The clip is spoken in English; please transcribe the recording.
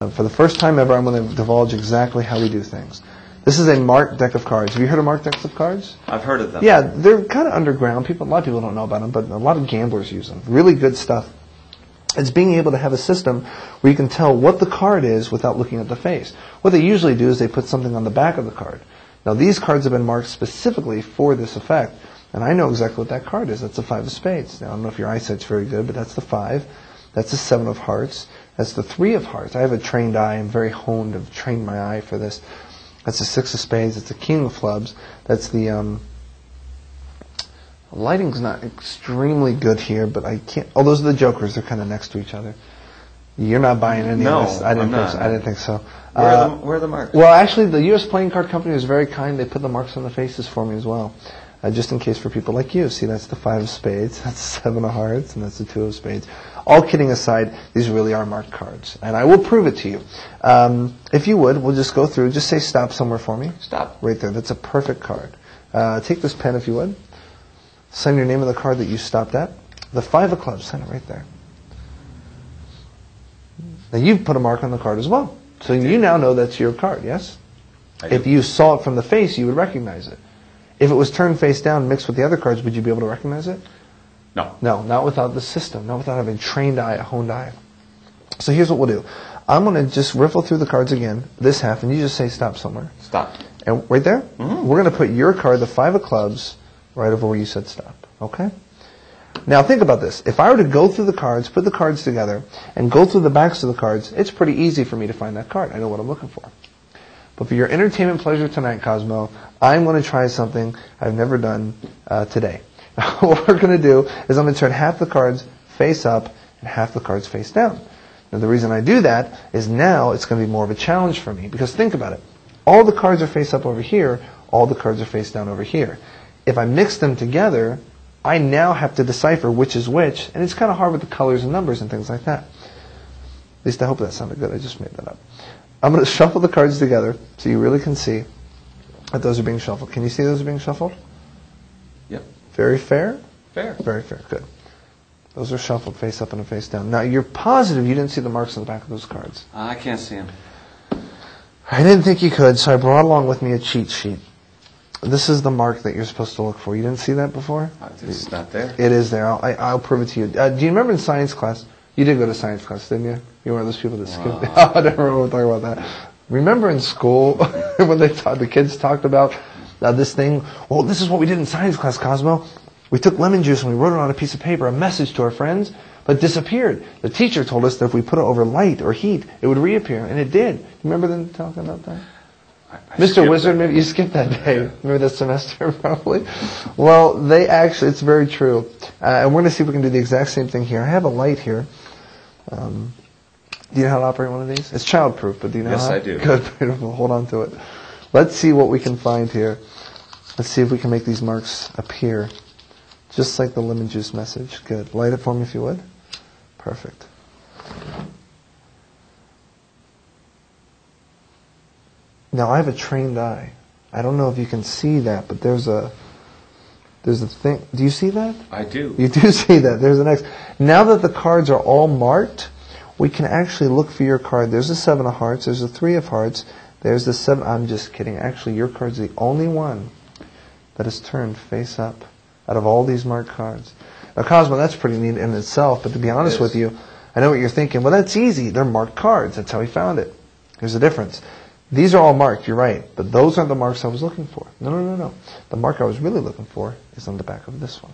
For the first time ever, I'm going to divulge exactly how we do things. This is a marked deck of cards. Have you heard of marked decks of cards? I've heard of them. Yeah, they're kind of underground. A lot of people don't know about them, but a lot of gamblers use them. Really good stuff. It's being able to have a system where you can tell what the card is without looking at the face. What they usually do is they put something on the back of the card. Now, these cards have been marked specifically for this effect, and I know exactly what that card is. That's the 5 of spades. Now, I don't know if your eyesight's very good, but that's the 5. That's the 7 of hearts. That's the 3 of hearts. I have a trained eye. I'm very honed. I've trained my eye for this. That's the 6 of spades. That's the king of clubs. That's the lighting's not extremely good here, but I can't. Oh, those are the jokers. They're kind of next to each other. You're not buying any of this. I didn't think so. Where are the marks? Well, actually, the U.S. Playing Card Company was very kind. They put the marks on the faces for me as well, just in case for people like you. See, that's the 5 of spades. That's the 7 of hearts, and that's the 2 of spades. All kidding aside, these really are marked cards, and I will prove it to you. If you would, we'll just go through. Just say stop somewhere for me. Stop. Right there. That's a perfect card. Take this pen if you would. Sign your name on the card that you stopped at. The 5 of clubs. Sign it right there. Now you've put a mark on the card as well. So you now know that's your card, yes? If you saw it from the face, you would recognize it. If it was turned face down mixed with the other cards, would you be able to recognize it? No. No, not without the system, not without having trained eye, a honed eye. So here's what we'll do. I'm going to just riffle through the cards again, this half, and you just say stop somewhere. Stop. And right there, we're going to put your card, the 5 of clubs, right over where you said stop. Okay? Now think about this. If I were to go through the cards, put the cards together, and go through the backs of the cards, it's pretty easy for me to find that card. I know what I'm looking for. But for your entertainment pleasure tonight, Cosmo, I'm going to try something I've never done today. What we're going to do is I'm going to turn half the cards face up and half the cards face down. Now the reason I do that is now it's going to be more of a challenge for me. Because think about it. All the cards are face up over here. All the cards are face down over here. If I mix them together, I now have to decipher which is which. And it's kind of hard with the colors and numbers and things like that. At least I hope that sounded good. I just made that up. I'm going to shuffle the cards together so you really can see that those are being shuffled. Can you see those are being shuffled? Yep. Very fair? Fair. Very fair. Good. Those are shuffled face up and face down. Now, you're positive you didn't see the marks on the back of those cards. I can't see them. I didn't think you could, so I brought along with me a cheat sheet. This is the mark that you're supposed to look for. You didn't see that before? It's not there. It is there. I'll prove it to you. Do you remember in science class? You did go to science class, didn't you? You were one of those people that skipped. Oh, I don't remember talking about that. Remember in school when the kids talked about this thing? Well, this is what we did in science class, Cosmo. We took lemon juice and we wrote it on a piece of paper, a message to our friends, but it disappeared. The teacher told us that if we put it over light or heat, it would reappear, and it did. You remember them talking about that? Mr. Wizard, maybe you skipped that day. Maybe that semester, probably. Well, it's very true. And we're going to see if we can do the exact same thing here. I have a light here. Do you know how to operate one of these? It's childproof, but do you know how? Yes, I do. Good, beautiful. Hold on to it. Let's see what we can find here. Let's see if we can make these marks appear. Just like the lemon juice message. Good. Light it for me if you would. Perfect. Now I have a trained eye. I don't know if you can see that, but there's a thing. Do you see that? I do. You do see that. There's an X. Now that the cards are all marked, we can actually look for your card. There's a 7 of hearts. There's a 3 of hearts. There's the 7. I'm just kidding. Actually, your card's the only one that is turned face up out of all these marked cards. Now, Cosmo, that's pretty neat in itself, but to be honest with you, I know what you're thinking. Well, that's easy. They're marked cards. That's how he found it. Here's the difference. These are all marked, you're right, but those aren't the marks I was looking for. No. The mark I was really looking for is on the back of this one.